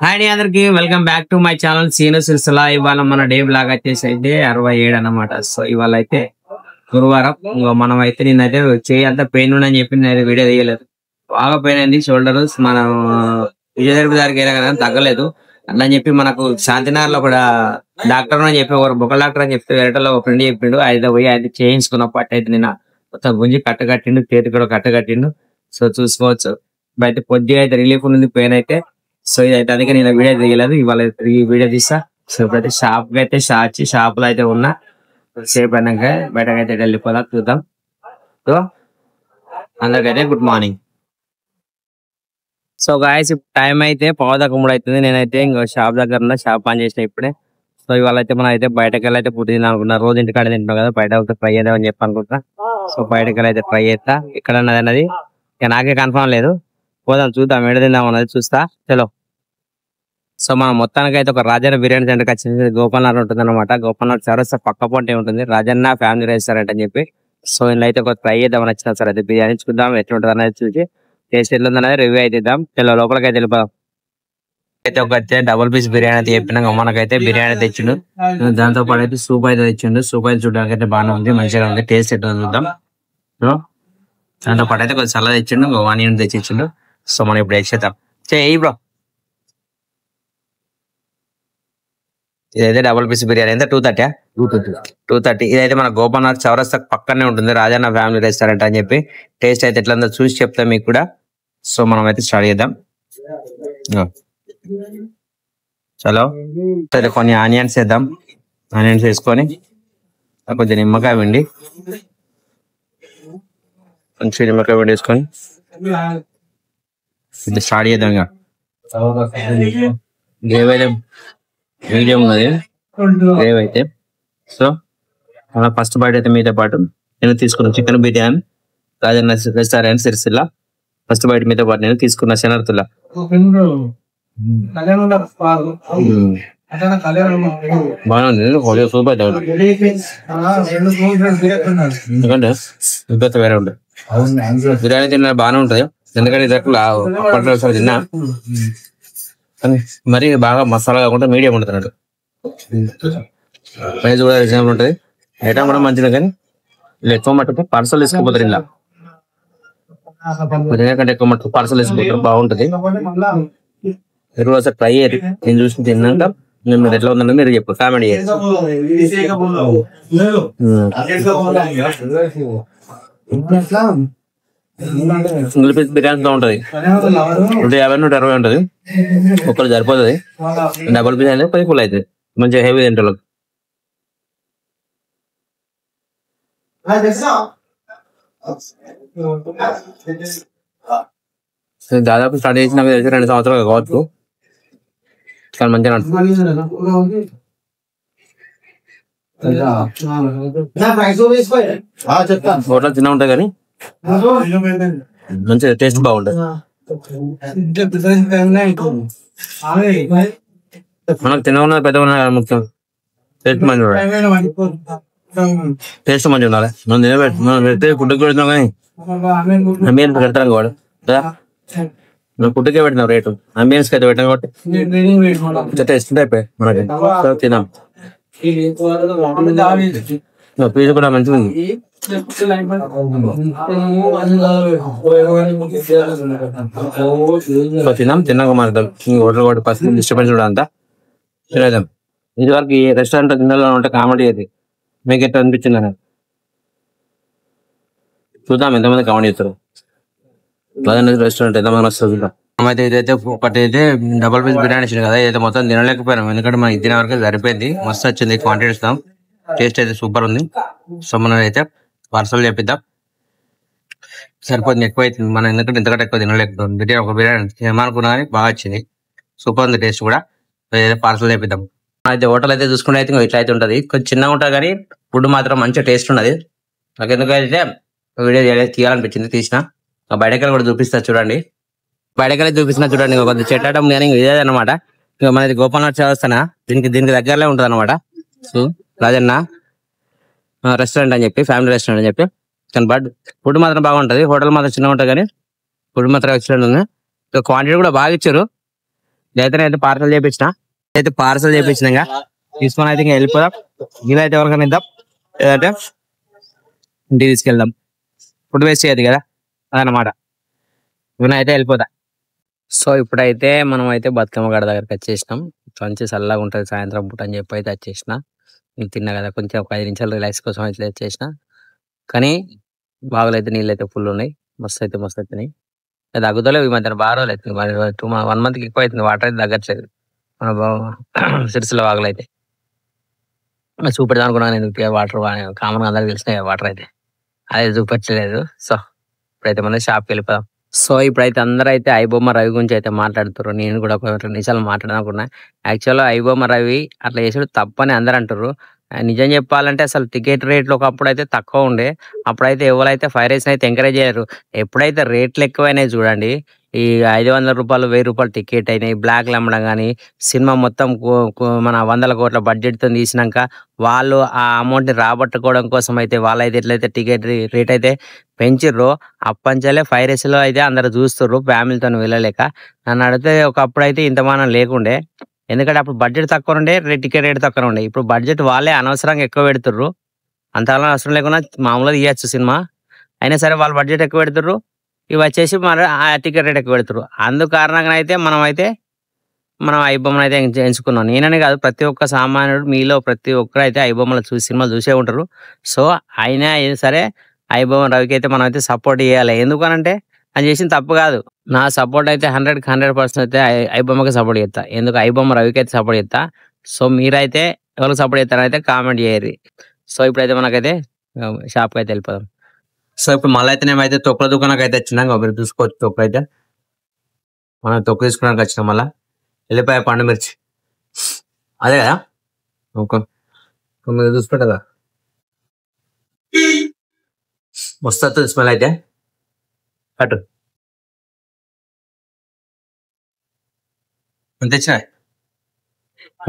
Hi అండి అందరికి welcome back to my channel Seenu Sircilla. ఇవాళ మన డే బ్లాగ్ వచ్చేసి అయితే 67 అన్నమాట. సో ఇవాళ అయితే గురువారం. మనం అయితే నేనైతే చేయి అంతా పెయిన్ ఉందని చెప్పి నేను వీడియో తీయలేదు. బాగా పెయిన్ అయింది షోల్డర్. మనం ఫిజియోథెరపీ దగ్గరికి వెళ్ళా కదా తగ్గలేదు. అట్లా అని చెప్పి మనకు శాంతినగర్ లో కూడా డాక్టర్ అని చెప్పి ఒక బొక్కల డాక్టర్ అని చెప్తే వేరేటలో ఒక ఫ్రెండ్ చెప్పిండు. అయితే పోయి అయితే చేయించుకున్న పట్టు అయితే నేను మొత్తం గుంజి కట్టగట్టిండు, చేతి కూడా కట్టగట్టిండు. సో చూసుకోవచ్చు అయితే కొద్దిగా అయితే రిలీఫ్ ఉంది పెయిన్ అయితే. సో ఇదైతే అందుకే నేను వీడియో తీయలేదు. ఇవాళ ఈ వీడియో తీస్తా. సో ఇప్పుడైతే షాప్ కి అయితే షాప్ లో అయితే ఉన్నా. సేపు అయినాక బయటకు అయితే వెళ్ళిపోదా చూద్దాం. సో అందరికైతే good morning. So guys time అయితే 2:15 అవుతుంది. నేనైతే ఇంకో షాప్ దగ్గర ఉన్నా, షాప్ పని చేసిన ఇప్పుడే. సో ఇవాళ అయితే మనం అయితే బయటకు వెళ్ళి అయితే పుట్టి తినాలనుకున్నా. రోజు ఇంటికాడ తింటున్నాం కదా, బయట అయితే ట్రై చేద్దామని చెప్పి అనుకుంటా. సో బయటకు వెళ్ళి అయితే ట్రై చేస్తా. ఇక్కడ అన్నది ఇక నాకే కన్ఫర్మ్ లేదు. పోదాం చూద్దాం, ఎడ తిందాం అన్నది చూస్తా. చలో. సో మనం మొత్తానికి అయితే ఒక రాజన్న బిర్యానీ సెంటర్కి వచ్చింది. గోపాలనగర్ ఉంటుంది అనమాట. గోపాలనగర్ చౌరస్తా పక్క పొంటే ఉంటుంది రాజన్న ఫ్యామిలీ రెస్టారెంట్ అని చెప్పి. సో ఇందులో అయితే ఒక ట్రై చేద్దామని వచ్చిన సార్ అయితే బిర్యానీ చూద్దాం ఎట్లా ఉంటుంది అనేది చూసి టేస్ట్ ఎట్లా ఉంది అనేది రివ్యూ అయితే ఇద్దాం. చలో లోపలికి అయితే వెళ్ళిపోదాం. అయితే ఒక డబుల్ పీస్ బిర్యానీ అయితే చెప్పినాక మనకైతే బిర్యానీ తెచ్చిండు. దాంతో పాటు అయితే సూప్ అయితే తెచ్చిండు. సూప్ అయితే చూడడానికి అయితే బాగానే ఉంది, మంచిగా ఉంది. టేస్ట్ ఎట్లా చూద్దాం. సో దాంతో పాటు అయితే కొంచెం సలాడ్ తెచ్చిండు, ఆనియన్ తెచ్చిచ్చిండు. సో మనం ఇప్పుడు వేసేద్దాం. చెయ్యి బ్రో. ఇదైతే డబుల్ పీస్ బిర్యానీ అయితే 230. ఇదైతే మన గోపాలనగర్ చౌరస్తా పక్కనే ఉంటుంది రాజన్న ఫ్యామిలీ రెస్టారెంట్ అని చెప్పి. టేస్ట్ అయితే ఎట్లా ఉందో చూసి చెప్తాం మీకు కూడా. సో మనం అయితే స్టార్ట్ చేద్దాం. చలో అయితే కొన్ని ఆనియన్స్ వేద్దాం. ఆనియన్స్ వేసుకొని కొంచెం నిమ్మకాయ పిండి, కొంచెం నిమ్మకాయ పిండి వేసుకొని ఇది స్టార్ట్ చేద్దాం. ఇక గ్రేవీ అయితే మీడియం ఉన్నది గ్రేవీ అయితే. సో మన ఫస్ట్ బైట్ అయితే మీతో పాటు నేను తీసుకున్న chicken biryani Rajanna restaurant Sircilla. First bite మీతో పాటు నేను తీసుకున్న శనర్తుల్లా బాగుంది. సూప్ అయితే ఎందుకంటే ఇంకొక వేరే ఉంటుంది. బిర్యానీ తిన్నా బాగానే ఉంటది, ఎందుకంటే ఇది అప్పట్లో తిన్నా కానీ మరి బాగా మసాలా కాకుండా మీడియం ఉంటుంది అన్నట్టు. ప్రైస్ కూడా రీజనబుల్ ఉంటుంది, ఐటమ్ కూడా మంచిది. కానీ ఇలా ఎక్కువ మట్టుకు పార్సల్ తీసుకుపోతారు. ఇలా బిర్యానీ కంటే ఎక్కువ మట్టుకు పార్సల్ తీసుకుపోతారు, బాగుంటుంది. మీరు ఒకసారి ట్రై చేయాలి. నేను చూసి తిన్నాక మీరు ఎట్లా ఉందంటే మీరు చెప్పు, కామెంట్ చేయాలి. సింగిల్ పీస్ బిర్యానీ బాగుంటది, 150 160 ఉంటది. ఒక్కరు సరిపోతుంది. డబుల్ పీస్ అయితే 10 ఫుల్ అవుతుంది, మంచిగా హెవీ తింటారు. దాదాపు స్టార్ట్ చేసి నాకు తెలిసి 2 సంవత్సరాలు కావచ్చు, కానీ మంచిగా హోటల్ తిన్నా ఉంటాయి కానీ మంచిగా టేస్ట్ బాగుంటది. మనకు తినకుండా పెద్ద ముఖ్యం, టేస్ట్ మంచిగా ఉండాలి. టేస్ట్ మంచిగా ఉండాలి. మనం తినబెట్టి మనం పెడితే ఫుడ్కి పెడుతున్నాం కానీ అంబియన్స్ పెడతాం కూడా, మనం ఫుడ్కే పెట్టినాం రేటు, అంబియన్స్ అయితే పెట్టాం కాబట్టి టేస్ట్ ఉంటే అయిపోయి మనకి తినాం. పీస్ కూడా మంచిగా ఉంది. తిన్నాక మనకు హోటల్ కూడా ఫస్ట్ డిస్టర్బెన్స్ కూడా అంతా తినేద్దాం. ఇది వరకు ఈ రెస్టారెంట్ తినాలో ఉంటే కామెడీ అది మీకు ఎట్లా అనిపించింది అని చూద్దాం. ఎంతమంది కామెడీ చేస్తారు రెస్టారెంట్ ఎంతమంది వస్తుంది చూద్దాం. అయితే ఇదైతే ఒకటి అయితే డబుల్ పీస్ బిర్యానీ ఇచ్చింది కదా, ఇదైతే మొత్తం తినలేకపోయినాం, ఎందుకంటే మనకి తినే వరకు సరిపోయింది. మస్తు వచ్చింది క్వాంటిటీ ఇస్తాం, టేస్ట్ అయితే సూపర్ ఉంది. సో మనం అయితే పార్సల్ చేపిద్దాం, సరిపోతుంది. ఎక్కువ అవుతుంది మనం, ఎందుకంటే ఇంతకంటే ఎక్కువ తినలేకపోతుంది. బిర్యానీ ఒక బిర్యానీ ఏమనుకున్నా కానీ బాగా వచ్చింది, సూపర్ ఉంది టేస్ట్ కూడా. ఏదైతే పార్సల్ చేపిద్దాం. అయితే హోటల్ అయితే చూసుకుంటే అయితే ఇట్లా అయితే ఉంటుంది, కొంచెం చిన్నగా ఉంటుంది కానీ ఫుడ్ మాత్రం మంచిగా టేస్ట్ ఉన్నది. నాకు ఎందుకైతే వీడియో తీయాలనిపించింది, తీసిన. బయటకెళ్ళి కూడా చూపిస్తా చూడండి, బయటకెళ్ళి చూపిస్తున్నా చూడండి. కొద్దిగా చెట్టడం కానీ ఇదే అనమాట. ఇక మనది గోపాలనగర్ చౌరస్తా, దీనికి దగ్గరలో ఉంటుంది అనమాట. సో రాజన్న రెస్టారెంట్ అని చెప్పి, ఫ్యామిలీ రెస్టారెంట్ అని చెప్పి. కానీ బట్ ఫుడ్ మాత్రం బాగుంటుంది. హోటల్ మాత్రం చిన్నగా ఉంటుంది కానీ ఫుడ్ మాత్రం ఎక్సలెంట్ ఉంది. క్వాంటిటీ కూడా బాగా ఇచ్చారు. ఇదైతే నేనైతే పార్సల్ చేపించిన అయితే పార్సల్ చేపించిన ఇంకా తీసుకొని అయితే ఇంకా వెళ్ళిపోదాం. ఇదైతే ఎవరికైనా ఇద్దాం లేదంటే ఇంటికి తీసుకెళ్దాం. ఫుడ్ వేస్ట్ చేయదు కదా అదనమాట. అయితే వెళ్ళిపోతా. సో ఇప్పుడైతే మనం అయితే బతుకమ్మ గడ దగ్గరికి వచ్చేసినాం. మంచి చల్లగా ఉంటుంది సాయంత్రం పూట అని చెప్పి అయితే వచ్చేసిన. నేను తిన్నా కదా కొంచెం ఒక 5 నిమిషాలు రిలాక్స్ కోసం అయితే వచ్చేసిన. కానీ బాగులైతే నీళ్ళు అయితే ఫుల్ ఉన్నాయి. మస్తు అవుతున్నాయి. తగ్గుతలేవు ఈ మధ్యన బాగా రోజులు అవుతుంది. 1 మంత్కి ఎక్కువ అవుతుంది. వాటర్ అయితే తగ్గట్లేదు మన సిరిసిల్ల వాగులు అయితే. చూపెడదాం అనుకున్నాను నేను వాటర్ కామన్గా అందరికి తెలిసినాయి వాటర్ అయితే అదే చూపెట్టలేదు. సో ఇప్పుడైతే మనం షాప్కి వెళ్ళిపోదాం. సో ఇప్పుడైతే అందరూ అయితే ఐబొమ్మ రవి గురించి అయితే మాట్లాడుతారు. నేను కూడా ఒక 2 నిమిషాలు మాట్లాడాలనుకున్నా. యాక్చువల్గా ఐబొమ్మ రవి అట్లా చేసుడు తప్పని అందరు అంటారు. నిజం చెప్పాలంటే అసలు టికెట్ రేట్లు ఒకప్పుడు అయితే తక్కువ ఉండే. అప్పుడైతే ఎవరైతే ఫైర్ రేస్ అయితే ఎంకరేజ్ చేయరు. ఎప్పుడైతే రేట్లు ఎక్కువైనాయి చూడండి, ఈ 500 రూపాయలు 1000 రూపాయలు టికెట్ అయినాయి, బ్లాక్లు అమ్మడం కానీ, సినిమా మొత్తం మన 100 కోట్ల బడ్జెట్తో తీసినాక వాళ్ళు ఆ అమౌంట్ని రాబట్టుకోవడం కోసం అయితే వాళ్ళైతే ఎట్లయితే టికెట్ రేట్ అయితే పెంచిర్రో అప్పంచలే ఫైర్ రేస్లో అయితే అందరు చూస్తుర్రు ఫ్యామిలీతో వెళ్ళలేక. నన్ను అడిగితే ఒకప్పుడు అయితే ఇంతమానం లేకుండే. ఎందుకంటే అప్పుడు బడ్జెట్ తక్కువ ఉండే, టికెట్ రేట్ తక్కువ ఉండే. ఇప్పుడు బడ్జెట్ వాళ్ళే అనవసరంగా ఎక్కువ పెడుతుర్రు. అంతలా అవసరం లేకుండా మామూలుగా తీయచ్చు సినిమా, అయినా సరే వాళ్ళు బడ్జెట్ ఎక్కువ పెడుతుర్రు. ఇవి వచ్చేసి మరి ఆ టికెట్ రేట్ ఎక్కువ పెడుతుర్రు. అందు కారణంగా అయితే మనం ఐబొమ్మను అయితే ఎంచుకున్నాం. నేననే కాదు, ప్రతి ఒక్క సామాన్యుడు మీలో ప్రతి ఒక్కరు అయితే ఐబొమ్మలు సినిమాలు చూసే ఉంటారు. సో అయినా సరే ఐబొమ్మ రవికి అయితే మనం అయితే సపోర్ట్ చేయాలి. ఎందుకనంటే అది చేసిన తప్పు కాదు. నా సపోర్ట్ అయితే 100కి 100% అయితే ఐబొమ్మకి సపోర్ట్ చేస్తా. ఎందుకు ఐబొమ్మ రవికి అయితే సపోర్ట్ చేస్తా. సో మీరైతే ఎవరికి సపోర్ట్ చేస్తారైతే కామెంట్ చేయరు. సో ఇప్పుడైతే మనకైతే షాప్కి అయితే వెళ్ళిపోదాం. సో ఇప్పుడు మళ్ళీ అయితే నేమైతే తొక్కుల దుకాణానికి అయితే వచ్చినాం. మీరు చూసుకోవచ్చు తొక్కు అయితే మనం తొక్కు తీసుకోవడానికి వచ్చినాం. మళ్ళీ వెళ్ళిపోయా పండు మిర్చి అదే కదా మీరు చూసుకుంటారా మస్తు వస్తుంది స్మెల్ అయితే. కట్టు ఎంత ఇచ్చినా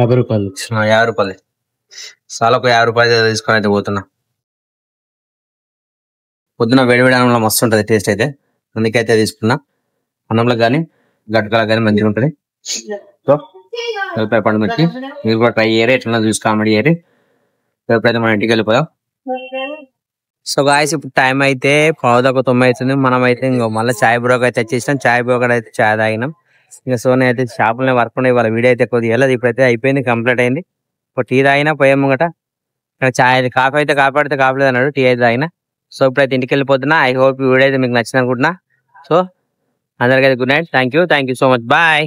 50 రూపాయలు. 50 రూపాయలు చాలా ఒక 50 రూపాయలు తీసుకొని అయితే పోతున్నా. పొద్దున వేడివేడి అన్నంలో మస్తు ఉంటుంది టేస్ట్ అయితే, అందుకైతే తీసుకున్నా. అన్నంలో కానీ గట్టుకలకు కానీ మంచిగా ఉంటుంది. సో వెళ్ళిపోయి పండు మిర్చి మీరు కూడా ట్రై చేయరు, ఎట్లా చూసి కామెడీ చేయరు. ఎప్పుడైతే మన ఇంటికి వెళ్ళిపోదాం. సో గాయస్ ఇప్పుడు టైం అయితే 9:09 అవుతుంది. మనం అయితే ఇంకో మళ్ళీ చాయ్ బ్రోకర్ అయితే వచ్చేసినాం. చాయ్ బ్రోకర్ అయితే చాయ్ తాగినాం. ఇంకా సో నేను అయితే షాపులో వర్క్ ఉండే వాళ్ళ వీడియో అయితే కొద్దిగా వెళ్ళదు. ఇప్పుడైతే అయిపోయింది, కంప్లీట్ అయింది. ఇప్పుడు టీ తాగినా పోయాము గట. చాయ్ కాఫీ అయితే కాఫీ పడితే కాఫీ అన్నాడు, టీ అయితే తాగినా. సో ఇప్పుడైతే ఇంటికి వెళ్ళిపోతున్నా. ఐ హోప్ ఈ వీడియో అయితే మీకు నచ్చింది అనుకుంటున్నా. సో అందరికైతే good night. Thank you so much. Bye.